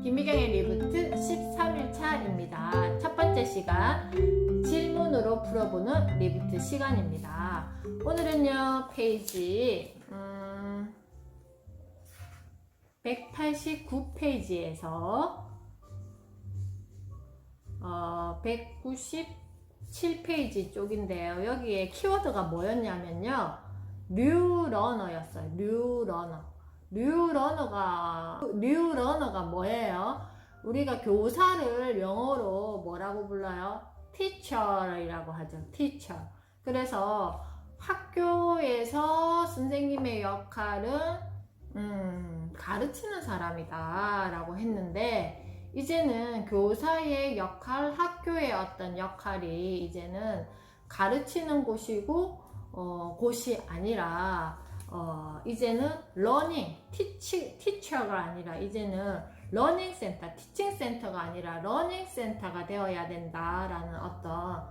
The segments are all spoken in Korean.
김미경의 리부트 13일차입니다. 첫 번째 시간, 질문으로 풀어보는 리부트 시간입니다. 오늘은요, 페이지 189페이지에서 197페이지 쪽인데요. 여기에 키워드가 뭐였냐면요, 뉴러너였어요. 뉴러너가 뭐예요? 우리가 교사를 영어로 뭐라고 불러요? teacher이라고 하죠. teacher. 그래서 학교에서 선생님의 역할은 가르치는 사람이다 라고 했는데, 이제는 교사의 역할, 학교의 어떤 역할이 이제는 가르치는 곳이고 곳이 아니라 이제는 티처가 아니라 이제는 러닝 센터, 티칭 센터가 아니라 러닝 센터가 되어야 된다라는 어떤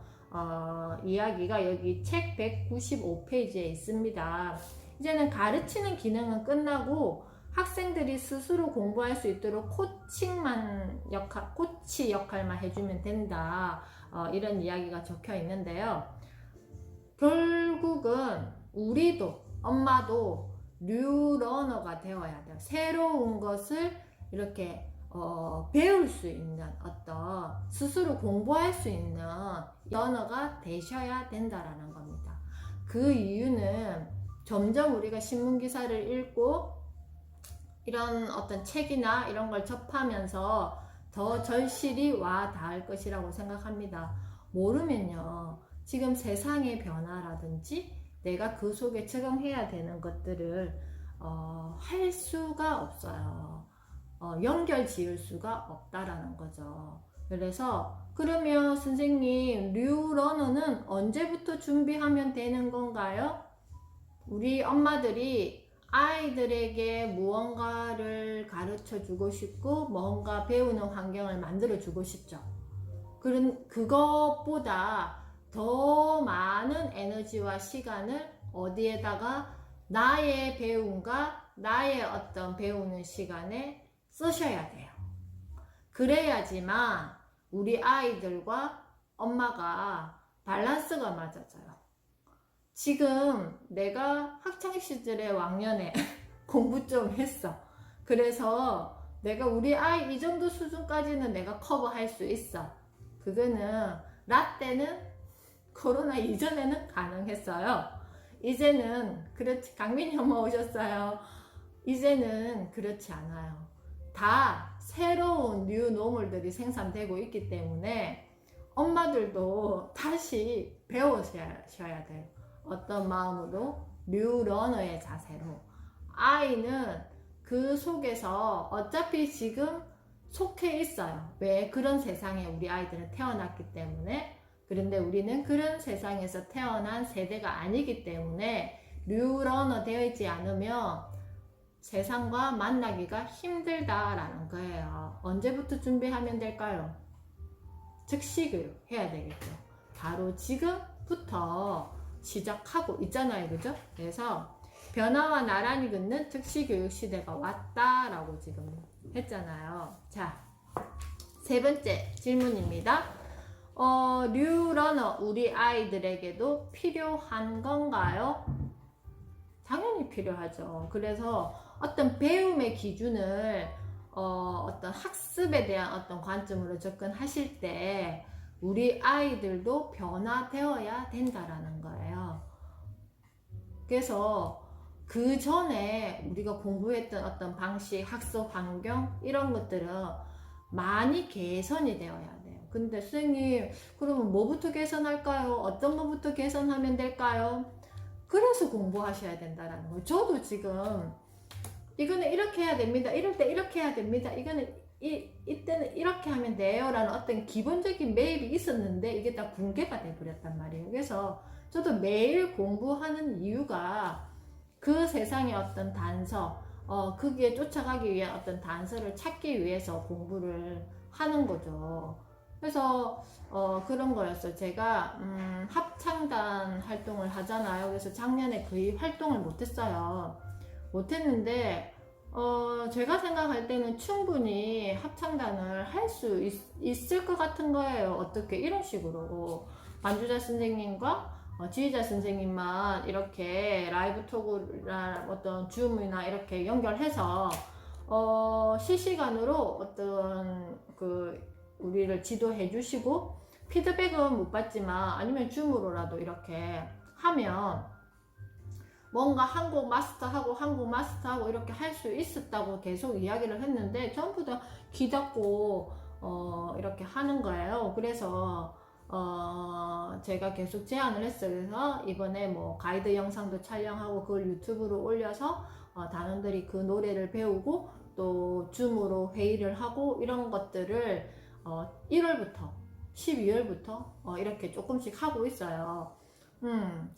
이야기가 여기 책 195페이지에 있습니다. 이제는 가르치는 기능은 끝나고 학생들이 스스로 공부할 수 있도록 코치 역할만 해주면 된다. 이런 이야기가 적혀 있는데요. 결국은 우리도, 엄마도 뉴러너가 되어야 돼요. 새로운 것을 이렇게 배울 수 있는 어떤, 스스로 공부할 수 있는 러너가 되셔야 된다라는 겁니다. 그 이유는 점점 우리가 신문기사를 읽고 이런 어떤 책이나 이런 걸 접하면서 더 절실히 와 닿을 것이라고 생각합니다. 모르면요, 지금 세상의 변화라든지 내가 그 속에 적응해야 되는 것들을 할 수가 없어요. 연결 지을 수가 없다라는 거죠. 그래서 그러면 선생님, 뉴러너는 언제부터 준비하면 되는 건가요? 우리 엄마들이 아이들에게 무언가를 가르쳐 주고 싶고 뭔가 배우는 환경을 만들어 주고 싶죠. 그것보다 더 많은 에너지와 시간을 어디에다가 나의 배움과 나의 어떤 배우는 시간에 쓰셔야 돼요. 그래야지만 우리 아이들과 엄마가 밸런스가 맞아져요. 지금 내가 학창시절에 왕년에 공부 좀 했어. 그래서 내가 우리 아이 이 정도 수준까지는 내가 커버할 수 있어. 그거는 라떼는 코로나 이전에는 가능했어요. 이제는 그렇지. 강민이 엄마 오셨어요. 이제는 그렇지 않아요. 다 새로운 뉴노멀들이 생산되고 있기 때문에 엄마들도 다시 배우셔야 돼요. 어떤 마음으로? 뉴러너의 자세로. 아이는 그 속에서 어차피 지금 속해 있어요. 왜? 그런 세상에 우리 아이들은 태어났기 때문에. 그런데 우리는 그런 세상에서 태어난 세대가 아니기 때문에 뉴러너 되어 있지 않으면 세상과 만나기가 힘들다라는 거예요. 언제부터 준비하면 될까요? 즉시 교육 해야 되겠죠. 바로 지금부터 시작하고 있잖아요. 그죠? 그래서 변화와 나란히 걷는 즉시 교육 시대가 왔다라고 지금 했잖아요. 자, 세 번째 질문입니다. 뉴러너 우리 아이들에게도 필요한 건가요? 당연히 필요하죠. 그래서 어떤 배움의 기준을 어떤 학습에 대한 어떤 관점으로 접근하실 때 우리 아이들도 변화되어야 된다라는 거예요. 그래서 그 전에 우리가 공부했던 어떤 방식, 학습 환경 이런 것들은 많이 개선이 되어야 돼요. 근데 선생님, 그러면 뭐부터 개선할까요? 어떤 것부터 개선하면 될까요? 그래서 공부하셔야 된다라는 거예요. 저도 지금 이거는 이렇게 해야 됩니다. 이럴 때 이렇게 해야 됩니다. 이거는 이때는 이렇게 하면 돼요 라는 어떤 기본적인 매입이 있었는데 이게 다 붕괴가 돼버렸단 말이에요. 그래서 저도 매일 공부하는 이유가 그 세상의 어떤 단서, 거기에 쫓아가기 위한 어떤 단서를 찾기 위해서 공부를 하는 거죠. 그래서 그런 거였어요. 제가 합창단 활동을 하잖아요. 그래서 작년에 거의 활동을 못했어요. 못했는데 제가 생각할 때는 충분히 합창단을 할 수 있을 것 같은 거예요. 어떻게 이런 식으로 반주자 선생님과 지휘자 선생님만 이렇게 라이브 톡이나 어떤 줌이나 이렇게 연결해서 실시간으로 어떤 우리를 지도해 주시고 피드백은 못 받지만 아니면 줌으로라도 이렇게 하면 뭔가 한국 마스터하고 이렇게 할 수 있었다고 계속 이야기를 했는데 전부 다 귀 닫고 이렇게 하는 거예요. 그래서 제가 계속 제안을 했어요. 그래서 이번에 뭐 가이드 영상도 촬영하고 그걸 유튜브로 올려서 단원들이 그 노래를 배우고 또 줌으로 회의를 하고 이런 것들을 1월부터 12월부터 이렇게 조금씩 하고 있어요.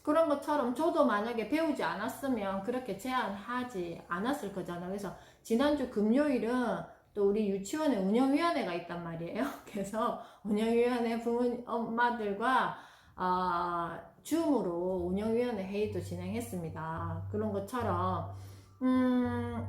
그런 것처럼 저도 만약에 배우지 않았으면 그렇게 제안하지 않았을 거잖아요. 그래서 지난주 금요일은 또 우리 유치원에 운영위원회가 있단 말이에요. 그래서 운영위원회 부모 엄마들과 줌으로 운영위원회 회의도 진행했습니다. 그런 것처럼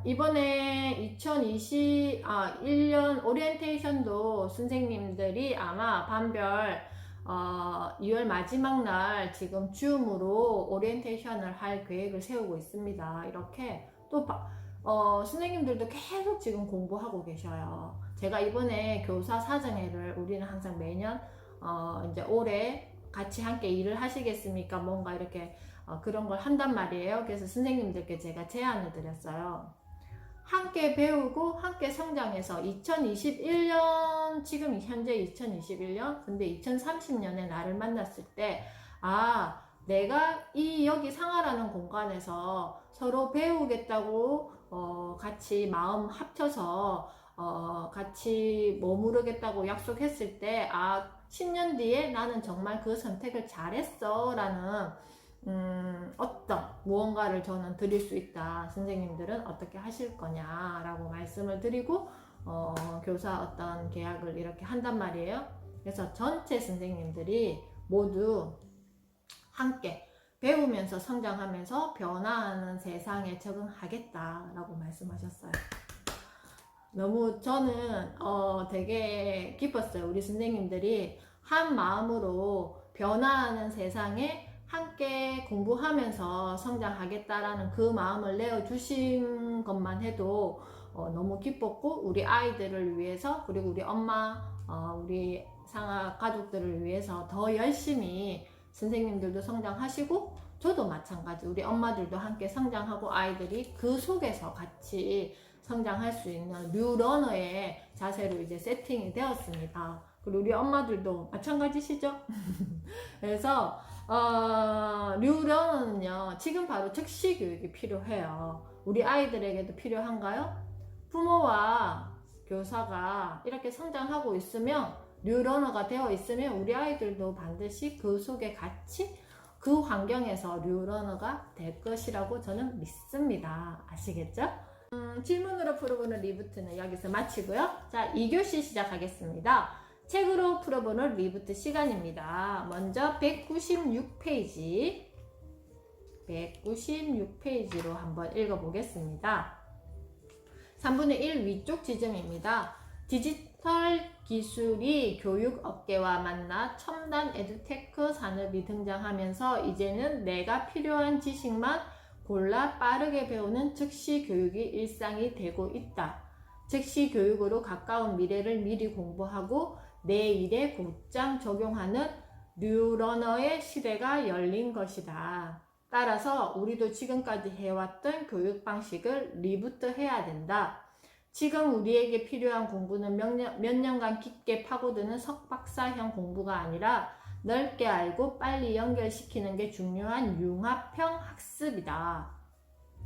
이번에 1년 오리엔테이션도 선생님들이 아마 반별 2월 마지막 날 지금 줌으로 오리엔테이션을 할 계획을 세우고 있습니다. 이렇게 또 선생님들도 계속 지금 공부하고 계셔요. 제가 이번에 교사 사정회를 우리는 항상 매년 이제 올해 같이 함께 일을 하시겠습니까? 뭔가 이렇게 그런 걸 한단 말이에요. 그래서 선생님들께 제가 제안을 드렸어요. 함께 배우고 함께 성장해서 2021년 지금 현재 2021년 근데 2030년에 나를 만났을 때 내가 여기 상하라는 공간에서 서로 배우겠다고 같이 마음 합쳐서 같이 머무르겠다고 약속했을 때 10년 뒤에 나는 정말 그 선택을 잘했어 라는 어떤 무언가를 저는 드릴 수 있다. 선생님들은 어떻게 하실 거냐라고 말씀을 드리고 교사 어떤 계약을 이렇게 한단 말이에요. 그래서 전체 선생님들이 모두 함께 배우면서 성장하면서 변화하는 세상에 적응하겠다라고 말씀하셨어요. 너무 저는 되게 기뻤어요. 우리 선생님들이 한 마음으로 변화하는 세상에 함께 공부하면서 성장하겠다라는 그 마음을 내어주신 것만 해도 너무 기뻤고 우리 아이들을 위해서 그리고 우리 엄마 우리 상하 가족들을 위해서 더 열심히 선생님들도 성장하시고 저도 마찬가지 우리 엄마들도 함께 성장하고 아이들이 그 속에서 같이 성장할 수 있는 뉴러너의 자세로 이제 세팅이 되었습니다. 그리고 우리 엄마들도 마찬가지시죠? 그래서 뉴런은요 지금 바로 즉시 교육이 필요해요. 우리 아이들에게도 필요한가요? 부모와 교사가 이렇게 성장하고 있으면 뉴러너가 되어 있으면 우리 아이들도 반드시 그 속에 같이 그 환경에서 뉴러너가 될 것이라고 저는 믿습니다. 아시겠죠? 질문으로 풀어보는 리부트는 여기서 마치고요. 자, 2교시 시작하겠습니다. 책으로 풀어보는 리부트 시간입니다. 먼저 196페이지 196페이지로 한번 읽어보겠습니다. 3분의 1 위쪽 지점입니다. 디지털 기술이 교육업계와 만나 첨단 에듀테크 산업이 등장하면서 이제는 내가 필요한 지식만 골라 빠르게 배우는 즉시 교육이 일상이 되고 있다. 즉시 교육으로 가까운 미래를 미리 공부하고 내일에 곧장 적용하는 뉴러너의 시대가 열린 것이다. 따라서 우리도 지금까지 해왔던 교육 방식을 리부트해야 된다. 지금 우리에게 필요한 공부는 몇 년간 깊게 파고드는 석박사형 공부가 아니라 넓게 알고 빨리 연결시키는 게 중요한 융합형 학습이다.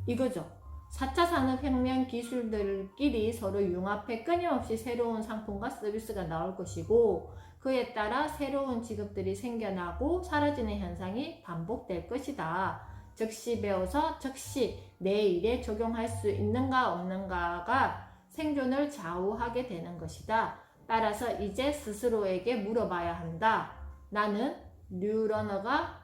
이거죠. 4차 산업혁명 기술들끼리 서로 융합해 끊임없이 새로운 상품과 서비스가 나올 것이고 그에 따라 새로운 직업들이 생겨나고 사라지는 현상이 반복될 것이다. 즉시 배워서 즉시 내일에 적용할 수 있는가 없는가가 생존을 좌우하게 되는 것이다. 따라서 이제 스스로에게 물어봐야 한다. 나는 뉴러너인가?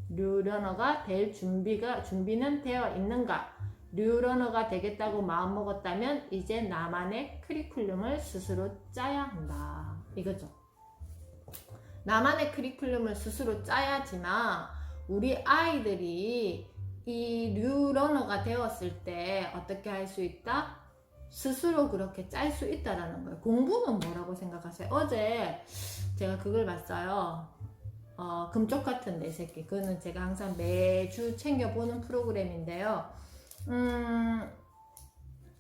뉴러너가 될 준비는 되어 있는가? 뉴러너가 되겠다고 마음먹었다면 이제 나만의 커리큘럼을 스스로 짜야 한다. 이거죠. 나만의 커리큘럼을 스스로 짜야지만 우리 아이들이 이 뉴러너가 되었을 때 어떻게 할 수 있다? 스스로 그렇게 짤 수 있다라는 거예요. 공부는 뭐라고 생각하세요? 어제 제가 그걸 봤어요. 금쪽 같은 내 새끼. 그거는 제가 항상 매주 챙겨보는 프로그램인데요.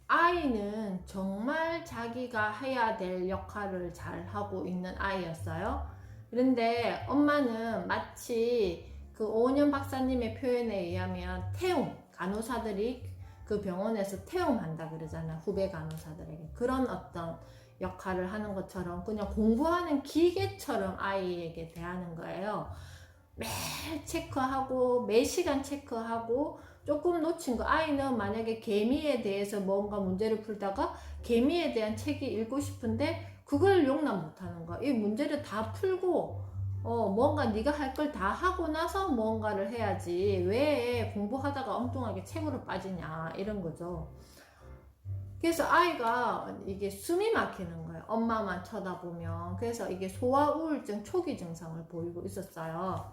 아이는 정말 자기가 해야 될 역할을 잘 하고 있는 아이였어요. 그런데 엄마는 마치 그 오은영 박사님의 표현에 의하면 태움, 간호사들이 그 병원에서 태움한다 그러잖아. 후배 간호사들에게. 그런 어떤 역할을 하는 것처럼 그냥 공부하는 기계처럼 아이에게 대하는 거예요. 매일 체크하고 매 시간 체크하고 조금 놓친 거, 아이는 만약에 개미에 대해서 뭔가 문제를 풀다가 개미에 대한 책이 읽고 싶은데 그걸 용납 못하는 거야. 이 문제를 다 풀고 뭔가 네가 할 걸 다 하고 나서 뭔가를 해야지 왜 공부하다가 엉뚱하게 책으로 빠지냐 이런 거죠. 그래서 아이가 이게 숨이 막히는 거예요. 엄마만 쳐다보면. 그래서 이게 소아 우울증 초기 증상을 보이고 있었어요.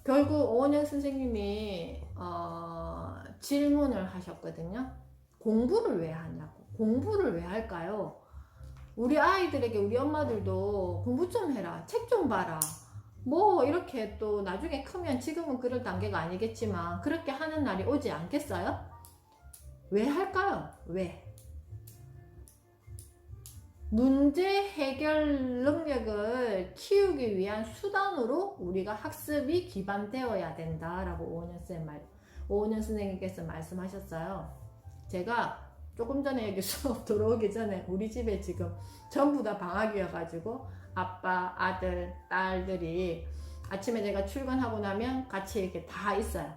결국 오은영 선생님이 질문을 하셨거든요. 공부를 왜 하냐고. 공부를 왜 할까요? 우리 아이들에게 우리 엄마들도 공부 좀 해라. 책 좀 봐라. 뭐 이렇게 또 나중에 크면, 지금은 그럴 단계가 아니겠지만 그렇게 하는 날이 오지 않겠어요? 왜 할까요? 왜? 문제 해결 능력을 키우기 위한 수단으로 우리가 학습이 기반되어야 된다라고 오은영 선생님께서 말씀하셨어요. 제가 조금 전에 여기 수업 들어오기 전에 우리 집에 지금 전부 다 방학이어가지고 아빠, 아들, 딸들이 아침에 제가 출근하고 나면 같이 이렇게 다 있어요.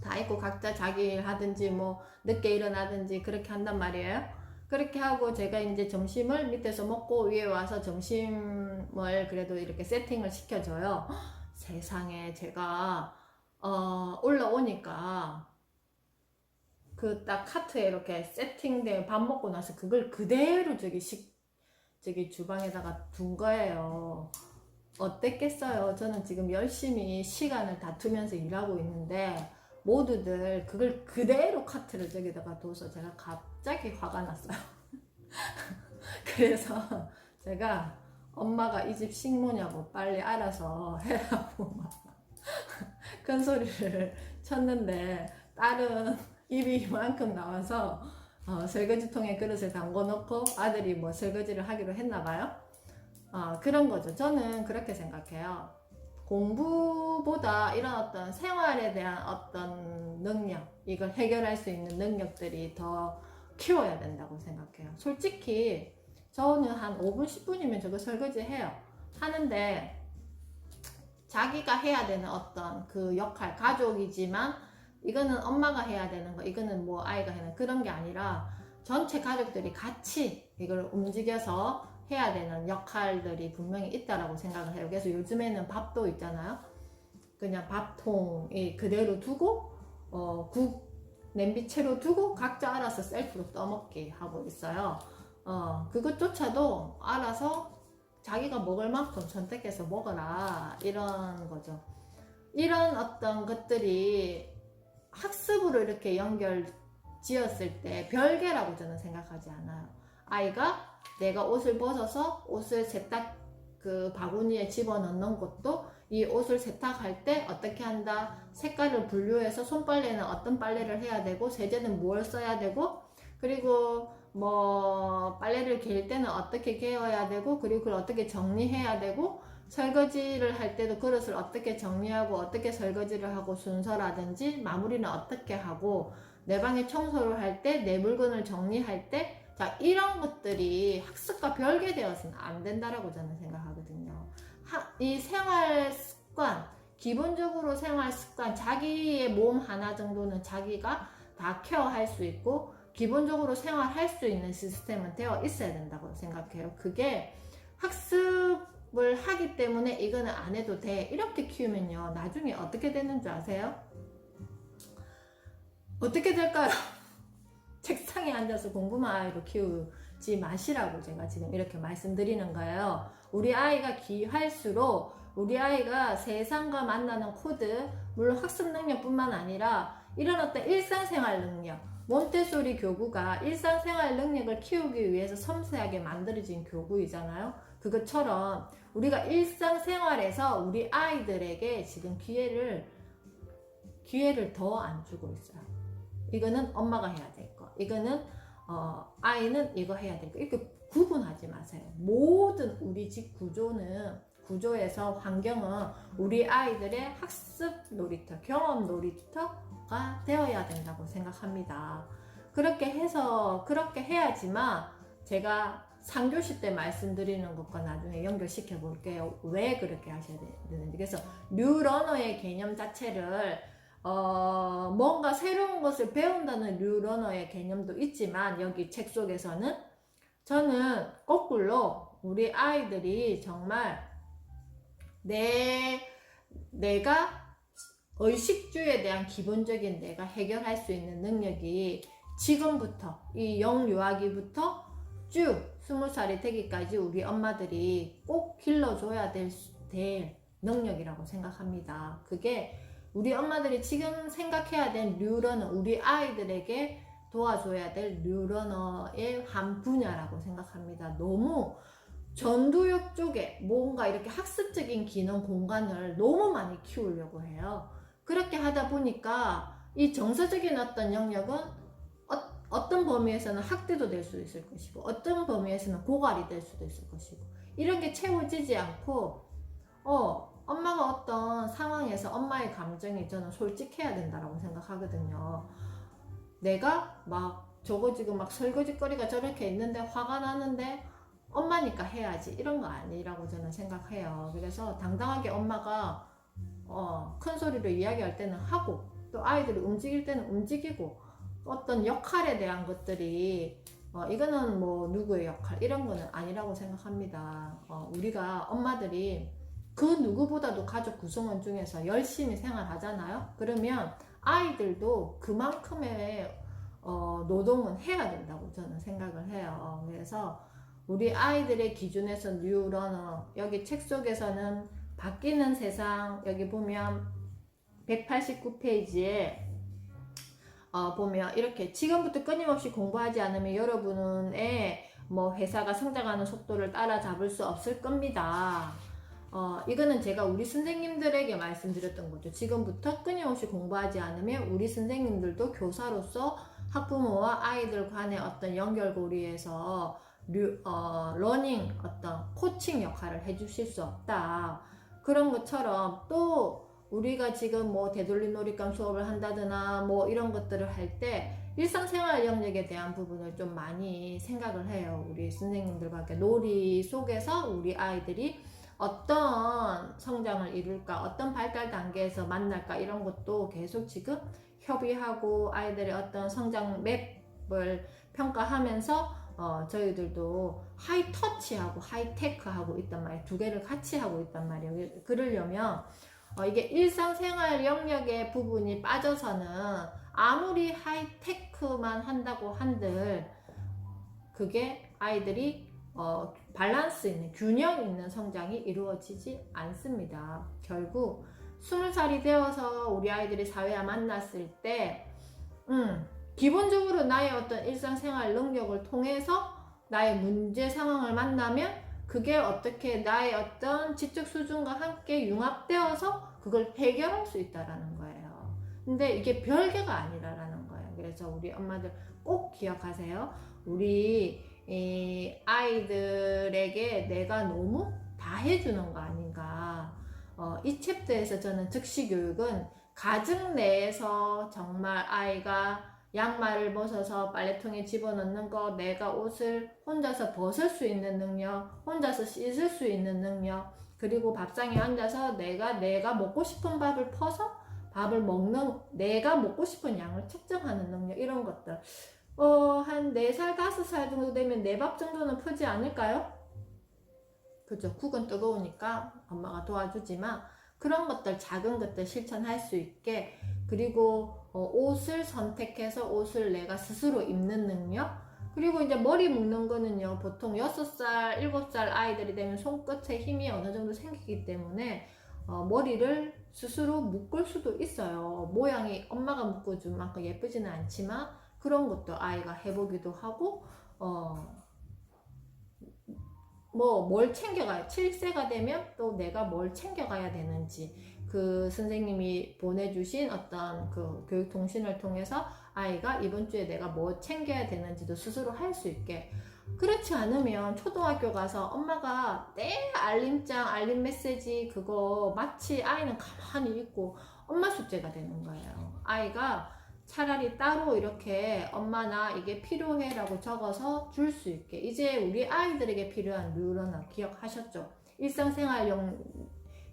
다 있고 각자 자기 일 하든지 뭐 늦게 일어나든지 그렇게 한단 말이에요. 그렇게 하고 제가 이제 점심을 밑에서 먹고 위에 와서 점심을 그래도 이렇게 세팅을 시켜줘요. 세상에 제가 올라오니까 그 딱 카트에 이렇게 세팅된 밥 먹고 나서 그걸 그대로 저기 주방에다가 둔 거예요. 어땠겠어요? 저는 지금 열심히 시간을 다투면서 일하고 있는데 모두들 그걸 그대로 카트를 저기다가 둬서 제가 갑자기 화가 났어요. 그래서 제가 엄마가 이 집 식모냐고 빨리 알아서 해라고 큰 소리를 쳤는데 딸은 입이 이만큼 나와서 설거지통에 그릇을 담궈 놓고 아들이 뭐 설거지를 하기로 했나 봐요. 그런 거죠. 저는 그렇게 생각해요. 공부보다 이런 어떤 생활에 대한 어떤 능력, 이걸 해결할 수 있는 능력들이 더 키워야 된다고 생각해요. 솔직히 저는 한 5분, 10분이면 저거 설거지 해요. 하는데 자기가 해야 되는 어떤 그 역할, 가족이지만 이거는 엄마가 해야 되는 거, 이거는 뭐 아이가 해야 되는 그런 게 아니라 전체 가족들이 같이 이걸 움직여서 해야 되는 역할들이 분명히 있다라고 생각을 해요. 그래서 요즘에는 밥도 있잖아요. 그냥 밥통이 그대로 두고 국 냄비채로 두고 각자 알아서 셀프로 떠먹게 하고 있어요. 그것조차도 알아서 자기가 먹을 만큼 선택해서 먹어라 이런 거죠. 이런 어떤 것들이 학습으로 이렇게 연결 지었을 때 별개라고 저는 생각하지 않아요. 아이가 내가 옷을 벗어서 옷을 세탁 그 바구니에 집어넣는 것도 이 옷을 세탁할 때 어떻게 한다, 색깔을 분류해서 손빨래는 어떤 빨래를 해야 되고 세제는 뭘 써야 되고 그리고 뭐 빨래를 개일 때는 어떻게 개어야 되고 그리고 그걸 어떻게 정리해야 되고 설거지를 할 때도 그릇을 어떻게 정리하고 어떻게 설거지를 하고 순서라든지 마무리는 어떻게 하고 내 방에 청소를 할 때 내 물건을 정리할 때 자, 이런 것들이 학습과 별개되어서는 안 된다라고 저는 생각하거든요. 이 생활 습관, 기본적으로 생활 습관, 자기의 몸 하나 정도는 자기가 다 케어할 수 있고 기본적으로 생활할 수 있는 시스템은 되어 있어야 된다고 생각해요. 그게 학습을 하기 때문에 이거는 안 해도 돼 이렇게 키우면요 나중에 어떻게 되는 줄 아세요? 어떻게 될까요? 책상에 앉아서 공부만 아이로 키우지 마시라고 제가 지금 이렇게 말씀드리는 거예요. 우리 아이가 귀할수록 우리 아이가 세상과 만나는 코드, 물론 학습 능력뿐만 아니라 이런 어떤 일상생활 능력, 몬테소리 교구가 일상생활 능력을 키우기 위해서 섬세하게 만들어진 교구이잖아요. 그것처럼 우리가 일상생활에서 우리 아이들에게 지금 기회를 더 안 주고 있어요. 이거는 엄마가 해야 될 거, 이거는 아이는 이거 해야 될 거, 이렇게 구분하지 마세요. 모든 우리 집 구조에서 환경은 우리 아이들의 학습 놀이터, 경험 놀이터가 되어야 된다고 생각합니다. 그렇게 해야지만 제가 3교시 때 말씀드리는 것과 나중에 연결시켜 볼게요. 왜 그렇게 하셔야 되는지. 그래서 뉴러너의 개념 자체를 뭔가 새로운 것을 배운다는 뉴러너의 개념도 있지만 여기 책 속에서는 저는 거꾸로 우리 아이들이 정말 내가 의식주에 대한 기본적인 내가 해결할 수 있는 능력이 지금부터 이 영유아기부터 쭉 20살이 되기까지 우리 엄마들이 꼭 길러줘야 될 능력이라고 생각합니다. 그게 우리 엄마들이 지금 생각해야 될 뉴러너, 우리 아이들에게 도와줘야 될 뉴러너의 한 분야라고 생각합니다. 너무 전두엽 쪽에 뭔가 이렇게 학습적인 기능 공간을 너무 많이 키우려고 해요. 그렇게 하다 보니까 이 정서적인 어떤 영역은 어떤 범위에서는 학대도 될 수 있을 것이고 어떤 범위에서는 고갈이 될 수도 있을 것이고 이런 게 채워지지 않고 엄마가 어떤 상황에서 엄마의 감정이 저는 솔직해야 된다고 생각하거든요. 내가 저거 지금 설거지거리가 저렇게 있는데 화가 나는데 엄마니까 해야지 이런 거 아니라고 저는 생각해요. 그래서 당당하게 엄마가 큰 소리로 이야기할 때는 하고 또 아이들이 움직일 때는 움직이고 어떤 역할에 대한 것들이 이거는 뭐 누구의 역할 이런 거는 아니라고 생각합니다. 우리가 엄마들이 그 누구보다도 가족 구성원 중에서 열심히 생활하잖아요. 그러면 아이들도 그만큼의 노동은 해야 된다고 저는 생각을 해요. 그래서 우리 아이들의 기준에서 뉴러너, 여기 책 속에서는 바뀌는 세상, 여기 보면 189페이지에 보면 이렇게 지금부터 끊임없이 공부하지 않으면 여러분의 회사가 성장하는 속도를 따라잡을 수 없을 겁니다. 이거는 제가 우리 선생님들에게 말씀드렸던 거죠. 지금부터 끊임없이 공부하지 않으면 우리 선생님들도 교사로서 학부모와 아이들 간의 어떤 연결고리에서 러닝 어떤 코칭 역할을 해주실 수 없다. 그런 것처럼 또 우리가 지금 되돌림 놀이감 수업을 한다거나 이런 것들을 할 때 일상생활 영역에 대한 부분을 좀 많이 생각을 해요. 우리 선생님들과 놀이 속에서 우리 아이들이 어떤 성장을 이룰까, 어떤 발달 단계에서 만날까 이런 것도 계속 지금 협의하고 아이들의 어떤 성장 맵을 평가하면서 저희들도 하이터치하고 하이테크하고 있단 말이에요. 두 개를 같이 하고 있단 말이에요. 그러려면 이게 일상생활 영역의 부분이 빠져서는 아무리 하이테크만 한다고 한들 그게 아이들이 밸런스 있는 균형 있는 성장이 이루어지지 않습니다. 결국 20살이 되어서 우리 아이들이 사회와 만났을 때 기본적으로 나의 어떤 일상생활 능력을 통해서 나의 문제 상황을 만나면 그게 어떻게 나의 어떤 지적 수준과 함께 융합되어서 그걸 해결할 수 있다라는 거예요. 근데 이게 별개가 아니라는 거예요. 그래서 우리 엄마들 꼭 기억하세요. 우리 아이들에게 내가 너무 다 해주는 거 아닌가. 이 챕터에서 저는 즉시교육은 가정 내에서 정말 아이가 양말을 벗어서 빨래통에 집어넣는 거, 내가 옷을 혼자서 벗을 수 있는 능력, 혼자서 씻을 수 있는 능력, 그리고 밥상에 앉아서 내가 먹고 싶은 밥을 퍼서 밥을 먹는, 내가 먹고 싶은 양을 측정하는 능력, 이런 것들. 한 4살, 5살 정도 되면 내 밥 정도는 퍼지 않을까요? 그죠? 국은 뜨거우니까 엄마가 도와주지만 그런 것들, 작은 것들 실천할 수 있게 그리고 옷을 선택해서 옷을 내가 스스로 입는 능력, 그리고 이제 머리 묶는 거는요, 보통 6살, 7살 아이들이 되면 손끝에 힘이 어느 정도 생기기 때문에 머리를 스스로 묶을 수도 있어요. 모양이 엄마가 묶어준 만큼 예쁘지는 않지만 그런 것도 아이가 해보기도 하고, 뭐 뭘 챙겨가야, 7세가 되면 또 내가 뭘 챙겨가야 되는지, 그 선생님이 보내주신 어떤 그 교육통신을 통해서 아이가 이번 주에 내가 뭐 챙겨야 되는지도 스스로 할 수 있게. 그렇지 않으면 초등학교 가서 엄마가 내 알림장, 알림 메시지 그거 마치 아이는 가만히 있고 엄마 숙제가 되는 거예요. 아이가 차라리 따로 이렇게 엄마 나 이게 필요해 라고 적어서 줄 수 있게. 이제 우리 아이들에게 필요한 뉴런을 기억하셨죠? 일상생활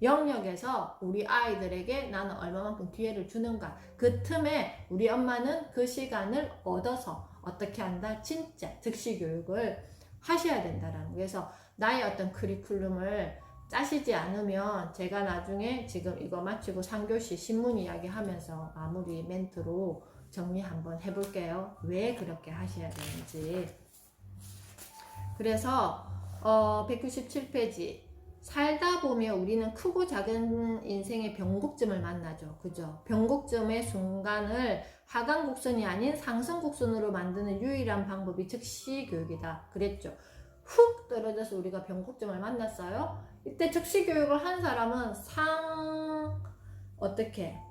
영역에서 우리 아이들에게 나는 얼마만큼 기회를 주는가, 그 틈에 우리 엄마는 그 시간을 얻어서 어떻게 한다? 진짜 즉시 교육을 하셔야 된다라는. 그래서 나의 어떤 커리큘럼을 짜시지 않으면 제가 나중에 지금 이거 마치고 3교시 신문 이야기 하면서 마무리 멘트로 정리 한번 해볼게요. 왜 그렇게 하셔야 되는지. 그래서 197페이지, 살다 보면 우리는 크고 작은 인생의 변곡점을 만나죠. 그죠? 변곡점의 순간을 하강 곡선이 아닌 상승 곡선으로 만드는 유일한 방법이 즉시 교육이다 그랬죠. 훅 떨어져서 우리가 변곡점을 만났어요. 이때 즉시 교육을 한 사람은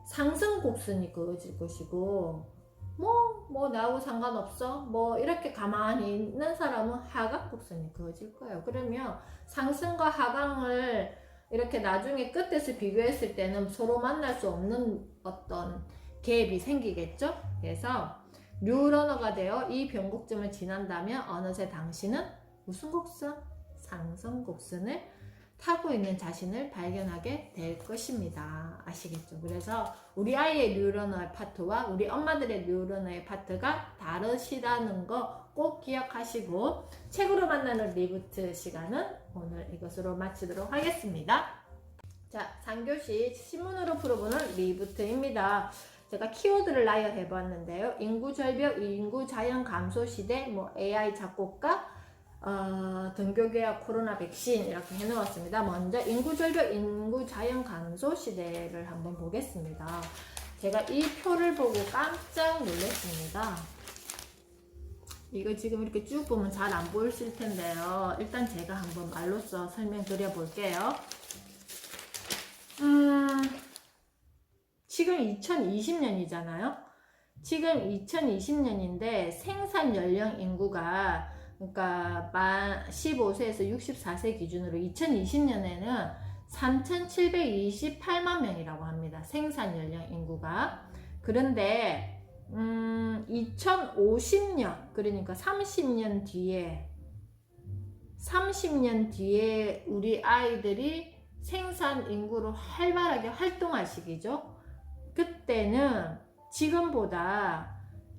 상승 곡선이 그어질 것이고, 뭐 나하고 상관없어 뭐 이렇게 가만히 있는 사람은 하강 곡선이 그어질 거예요. 그러면 상승과 하강을 이렇게 나중에 끝에서 비교했을 때는 서로 만날 수 없는 어떤 갭이 생기겠죠. 그래서 뉴러너가 되어 이 변곡점을 지난다면 어느새 당신은 무슨 곡선? 상승 곡선을 타고 있는 자신을 발견하게 될 것입니다. 아시겠죠? 그래서 우리 아이의 뉴러너의 파트와 우리 엄마들의 뉴러너의 파트가 다르시다는 거 꼭 기억하시고, 책으로 만나는 리부트 시간은 오늘 이것으로 마치도록 하겠습니다. 자, 3교시 신문으로 풀어보는 리부트입니다. 제가 키워드를 나열해 보았는데요. 인구 절벽, 인구 자연 감소 시대, AI 작곡가, 등교계약, 코로나 백신 이렇게 해놓았습니다. 먼저 인구 절벽, 인구 자연 감소 시대를 한번 보겠습니다. 제가 이 표를 보고 깜짝 놀랐습니다. 이거 지금 이렇게 쭉 보면 잘 안 보이실 텐데요. 일단 제가 한번 말로써 설명드려 볼게요. 지금 2020년이잖아요. 지금 2020년인데 생산 연령 인구가, 그러니까 만 15세에서 64세 기준으로 2020년에는 3,728만 명이라고 합니다. 생산 연령 인구가. 그런데 2050년, 그러니까 30년 뒤에 우리 아이들이 생산 인구로 활발하게 활동할 시기죠. 그때는 지금보다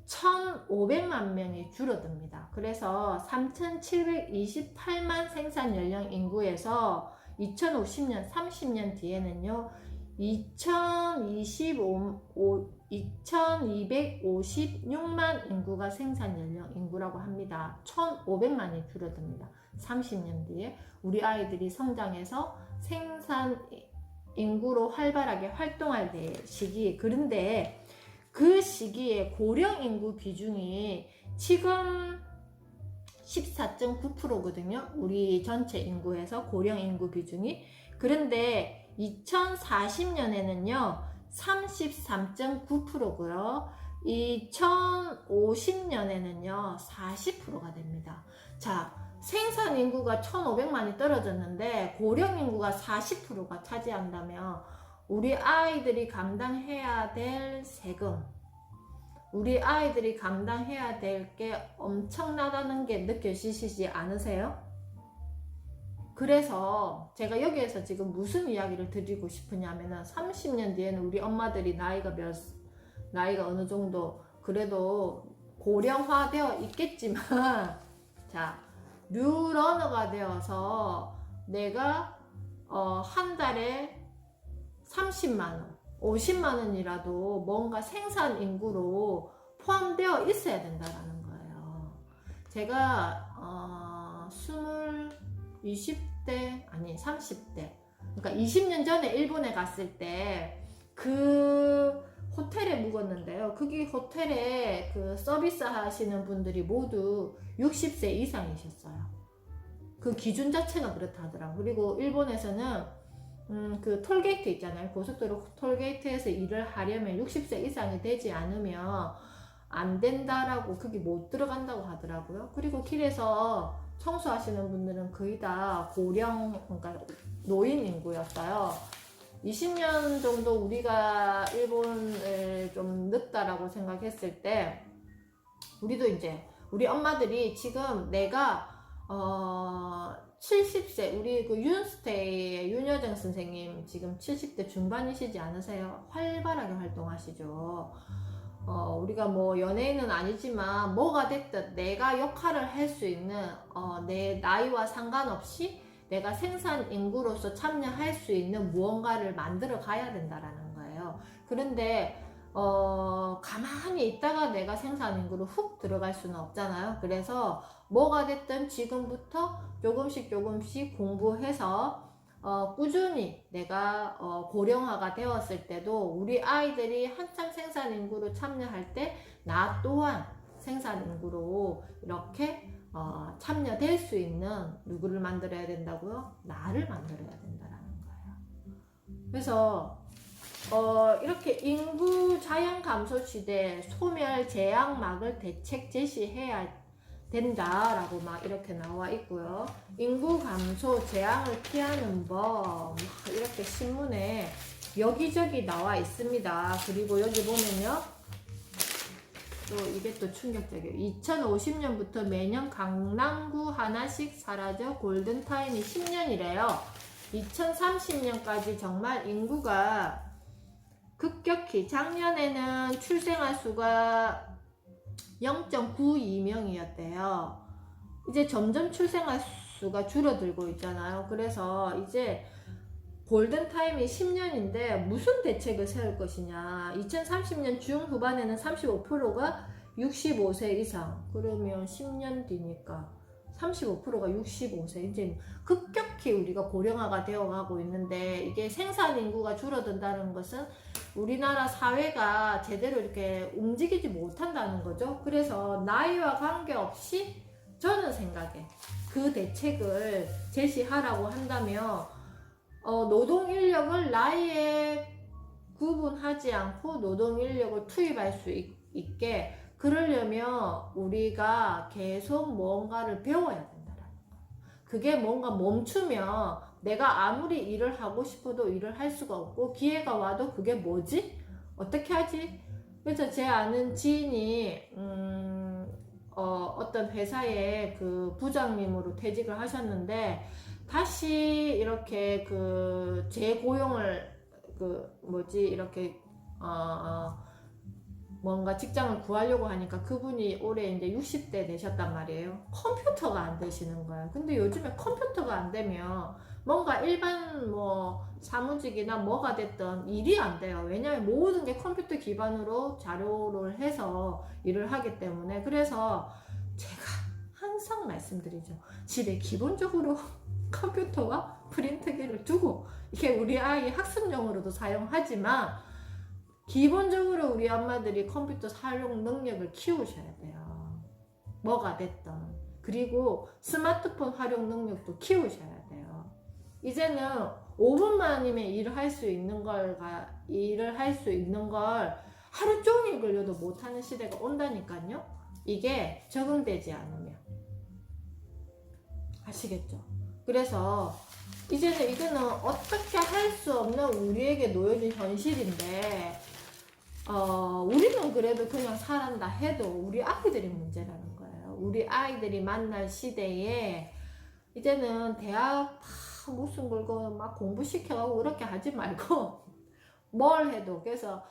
1,500만 명이 줄어듭니다. 그래서 3,728만 생산 연령 인구에서 2050년, 30년 뒤에는요, 2,256만 인구가 생산 연령 인구라고 합니다. 1,500만이 줄어듭니다. 30년 뒤에 우리 아이들이 성장해서 생산 인구로 활발하게 활동할 시기. 그런데 그 시기에 고령 인구 비중이 지금 14.9%거든요. 우리 전체 인구에서 고령 인구 비중이. 그런데 2040년에는요 33.9%고요 2050년에는요 40%가 됩니다. 자, 생산 인구가 1,500만이 떨어졌는데 고령 인구가 40%가 차지한다면 우리 아이들이 감당해야 될 세금, 우리 아이들이 감당해야 될 게 엄청나다는 게 느껴지시지 않으세요? 그래서 제가 여기에서 지금 무슨 이야기를 드리고 싶으냐면은 30년 뒤에는 우리 엄마들이 나이가 어느 정도 그래도 고령화되어 있겠지만 자, 뉴러너가 되어서 내가 한 달에 30만원, 50만 원이라도 뭔가 생산 인구로 포함되어 있어야 된다라는 거예요. 제가 20대 아니 30대, 그러니까 20년 전에 일본에 갔을 때 그 호텔에 묵었는데요. 거기 호텔에 그 서비스 하시는 분들이 모두 60세 이상이셨어요. 그 기준 자체가 그렇다 하더라고요. 그리고 일본에서는 그 톨게이트 있잖아요. 고속도로 톨게이트에서 일을 하려면 60세 이상이 되지 않으면 안 된다라고, 거기 못 들어간다고 하더라고요. 그리고 길에서 청소하시는 분들은 거의 다 고령, 그러니까 노인 인구였어요. 20년 정도 우리가 일본을 좀 늦다라고 생각했을 때, 우리도 이제 우리 엄마들이 지금 내가 70세, 우리 그 윤스테이의 윤여정 선생님 지금 70대 중반이시지 않으세요? 활발하게 활동하시죠. 우리가 뭐 연예인은 아니지만 뭐가 됐든 내가 역할을 할 수 있는, 내 나이와 상관없이 내가 생산 인구로서 참여할 수 있는 무언가를 만들어 가야 된다라는 거예요. 그런데 가만히 있다가 내가 생산 인구로 훅 들어갈 수는 없잖아요. 그래서 뭐가 됐든 지금부터 조금씩 공부해서 꾸준히 내가 고령화가 되었을 때도 우리 아이들이 한참 생산 인구로 참여할 때 나 또한 생산 인구로 이렇게 참여될 수 있는 누구를 만들어야 된다고요? 나를 만들어야 된다라는 거예요. 그래서 이렇게 인구 자연 감소 시대 소멸 재앙막을 대책 제시해야 된다라고 막 이렇게 나와 있고요. 인구 감소 재앙을 피하는 법 이렇게 신문에 여기저기 나와 있습니다. 그리고 여기 보면요, 또 이게 또 충격적이에요. 2050년부터 매년 강남구 하나씩 사라져 골든타임이 10년이래요. 2030년까지 정말 인구가 급격히, 작년에는 출생아 수가 0.92명이었대요. 이제 점점 출생아 수가 줄어들고 있잖아요. 그래서 이제 골든타임이 10년인데 무슨 대책을 세울 것이냐. 2030년 중후반에는 35%가 65세 이상. 그러면 10년 뒤니까 35%가 65세. 이제 급격히 우리가 고령화가 되어가고 있는데, 이게 생산 인구가 줄어든다는 것은 우리나라 사회가 제대로 이렇게 움직이지 못한다는 거죠. 그래서 나이와 관계없이 저는 생각에 그 대책을 제시하라고 한다면 노동 인력을 나이에 구분하지 않고 노동 인력을 투입할 수 있게, 그러려면 우리가 계속 뭔가를 배워야 된다라는 거예요. 그게 뭔가 멈추면 내가 아무리 일을 하고 싶어도 일을 할 수가 없고, 기회가 와도 그게 뭐지? 어떻게 하지? 그래서 제 아는 지인이 어떤 회사의 그 부장님으로 퇴직을 하셨는데, 다시 이렇게 그 재고용을 이렇게 뭔가 직장을 구하려고 하니까 그분이 올해 이제 60대 되셨단 말이에요. 컴퓨터가 안 되시는 거예요. 근데 요즘에 컴퓨터가 안 되면 뭔가 일반 뭐 사무직이나 뭐가 됐든 일이 안 돼요. 왜냐하면 모든 게 컴퓨터 기반으로 자료를 해서 일을 하기 때문에. 그래서 제가 항상 말씀드리죠. 집에 기본적으로 컴퓨터와 프린터기를 두고, 이게 우리 아이 학습용으로도 사용하지만 기본적으로 우리 엄마들이 컴퓨터 사용 능력을 키우셔야 돼요. 뭐가 됐든. 그리고 스마트폰 활용 능력도 키우셔야 돼요. 이제는 5분만이면 일을 할 수 있는 걸 하루 종일 걸려도 못하는 시대가 온다니까요. 이게 적응되지 않으면. 아시겠죠? 그래서 이제는 이거는 어떻게 할 수 없는 우리에게 놓여진 현실인데, 우리는 그래도 그냥 살았다 해도 우리 아이들이 문제라는 거예요. 우리 아이들이 만날 시대에 이제는 대학 무슨 걸고 막 공부시켜가고 그렇게 하지 말고 뭘 해도. 그래서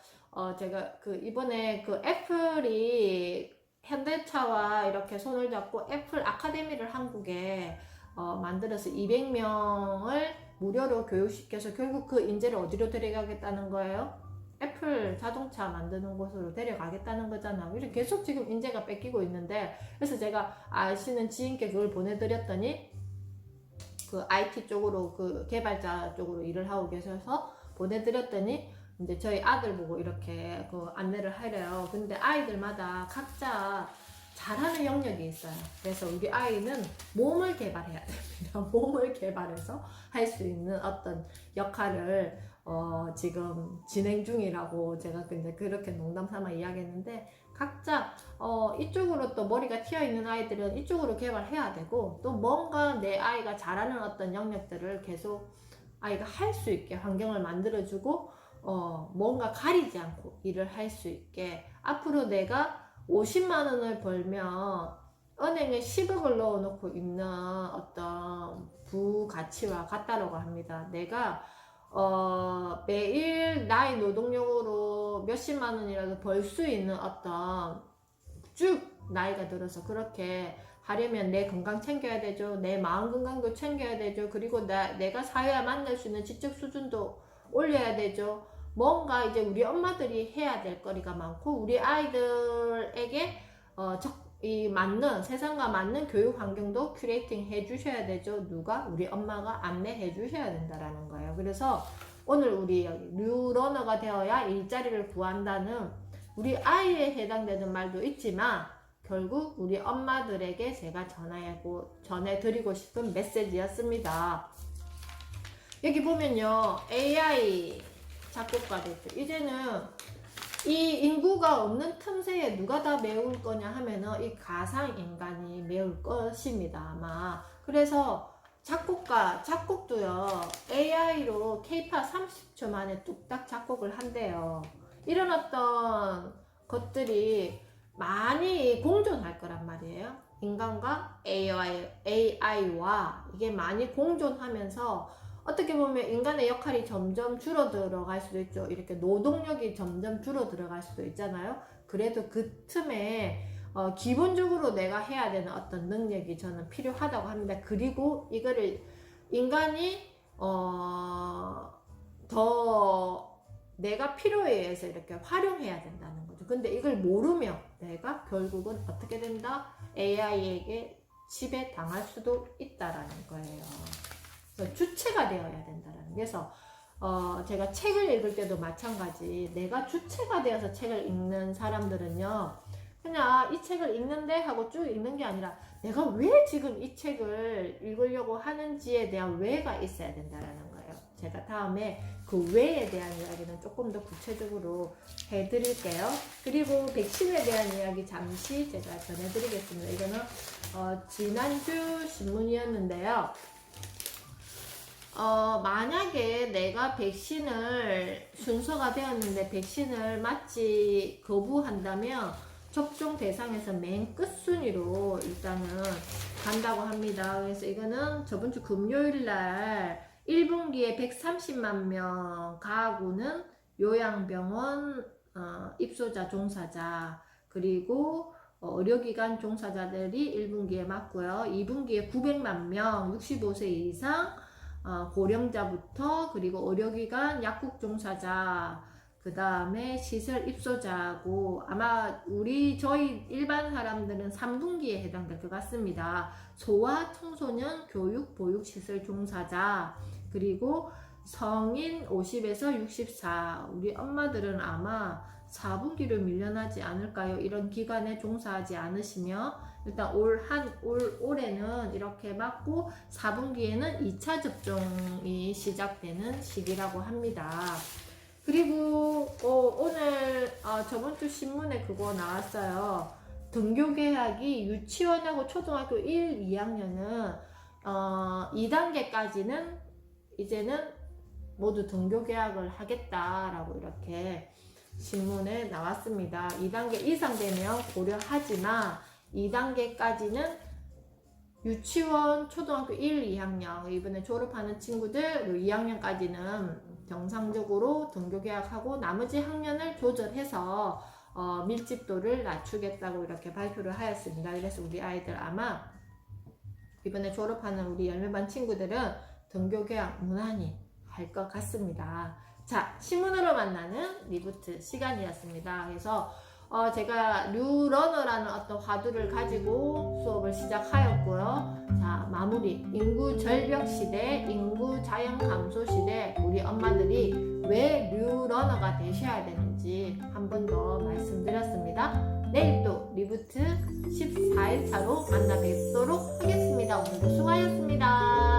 제가 그 이번에 그 애플이 현대차와 이렇게 손을 잡고 애플 아카데미를 한국에 만들어서 200명을 무료로 교육시켜서 결국 그 인재를 어디로 데려가겠다는 거예요? 애플 자동차 만드는 곳으로 데려가겠다는 거잖아. 이렇게 계속 지금 인재가 뺏기고 있는데, 그래서 제가 아시는 지인께 그걸 보내드렸더니 그 IT 쪽으로, 그 개발자 쪽으로 일을 하고 계셔서 보내드렸더니 이제 저희 아들 보고 이렇게 그 안내를 하래요. 근데 아이들마다 각자 잘하는 영역이 있어요. 그래서 우리 아이는 몸을 개발해야 됩니다. 몸을 개발해서 할 수 있는 어떤 역할을 지금 진행 중이라고 제가 이제 그렇게 농담 삼아 이야기했는데, 각자 이쪽으로 또 머리가 튀어 있는 아이들은 이쪽으로 개발해야 되고, 또 뭔가 내 아이가 잘하는 어떤 영역들을 계속 아이가 할 수 있게 환경을 만들어주고, 뭔가 가리지 않고 일을 할 수 있게, 앞으로 내가 50만 원을 벌면 은행에 10억을 넣어놓고 있는 어떤 부가치와 같다라고 합니다. 내가 매일 나의 노동력으로 몇십만 원이라도 벌 수 있는 어떤, 쭉 나이가 들어서 그렇게 하려면 내 건강 챙겨야 되죠. 내 마음 건강도 챙겨야 되죠. 그리고 내가 사회와 만날 수 있는 지적 수준도 올려야 되죠. 뭔가 이제 우리 엄마들이 해야 될 거리가 많고, 우리 아이들에게 이 맞는, 세상과 맞는 교육 환경도 큐레이팅 해 주셔야 되죠. 누가? 우리 엄마가 안내해 주셔야 된다라는 거예요. 그래서 오늘 우리 여기 뉴러너가 되어야 일자리를 구한다는 우리 아이에 해당되는 말도 있지만, 결국 우리 엄마들에게 제가 전해드리고 싶은 메시지였습니다. 여기 보면요, AI 작곡가들, 이제는 이 인구가 없는 틈새에 누가 다 메울 거냐 하면은 이 가상인간이 메울 것입니다, 아마. 그래서 작곡도요, AI로 K-팝 30초 만에 뚝딱 작곡을 한대요. 이런 어떤 것들이 많이 공존할 거란 말이에요. 인간과 AI와 이게 많이 공존하면서 어떻게 보면 인간의 역할이 점점 줄어들어갈 수도 있죠. 이렇게 노동력이 점점 줄어들어갈 수도 있잖아요. 그래도 그 틈에 기본적으로 내가 해야 되는 어떤 능력이 저는 필요하다고 합니다. 그리고 이거를 인간이 더 내가 필요에 의해서 이렇게 활용해야 된다는 거죠. 근데 이걸 모르면 내가 결국은 어떻게 된다? AI에게 지배당할 수도 있다라는 거예요. 주체가 되어야 된다라는. 그래서 제가 책을 읽을 때도 마찬가지, 내가 주체가 되어서 책을 읽는 사람들은요, 그냥 이 책을 읽는데 하고 쭉 읽는 게 아니라 내가 왜 지금 이 책을 읽으려고 하는지에 대한 왜가 있어야 된다라는 거예요. 제가 다음에 그 왜에 대한 이야기는 조금 더 구체적으로 해드릴게요. 그리고 백신에 대한 이야기 잠시 제가 전해드리겠습니다. 이거는 지난주 신문이었는데요. 만약에 내가 백신을 순서가 되었는데 백신을 맞지 거부한다면 접종 대상에서 맨 끝순위로 일단은 간다고 합니다. 그래서 이거는 저번주 금요일날 1분기에 130만 명 가구는 요양병원 입소자 종사자, 그리고 의료기관 종사자들이 1분기에 맞고요. 2분기에 900만 명 65세 이상 고령자부터, 그리고 의료기관 약국 종사자, 그 다음에 시설 입소자고, 아마 저희 일반 사람들은 3분기에 해당될 것 같습니다. 소아 청소년 교육 보육시설 종사자, 그리고 성인 50에서 64, 우리 엄마들은 아마 4분기로 밀려나지 않을까요? 이런 기관에 종사하지 않으시면 일단 올해는 이렇게 맞고 4분기에는 2차 접종이 시작되는 시기라고 합니다. 그리고 오늘 저번주 신문에 그거 나왔어요. 등교 계약이 유치원하고 초등학교 1, 2학년은 2단계까지는 이제는 모두 등교 계약을 하겠다라고 이렇게 신문에 나왔습니다. 2단계 이상 되면 고려하지만 2단계까지는 유치원, 초등학교 1, 2학년, 이번에 졸업하는 친구들 2학년까지는 정상적으로 등교 계약하고 나머지 학년을 조절해서 밀집도를 낮추겠다고 이렇게 발표를 하였습니다. 그래서 우리 아이들 아마 이번에 졸업하는 우리 열매반 친구들은 등교 계약 무난히 할 것 같습니다. 자, 신문으로 만나는 리부트 시간이었습니다. 그래서 제가 뉴러너라는 어떤 화두를 가지고 수업을 시작하였고요. 자, 마무리. 인구 절벽 시대, 인구 자연 감소 시대, 우리 엄마들이 왜 뉴러너가 되셔야 되는지 한 번 더 말씀드렸습니다. 내일 또 리부트 14일차로 만나 뵙도록 하겠습니다. 오늘도 수고하셨습니다.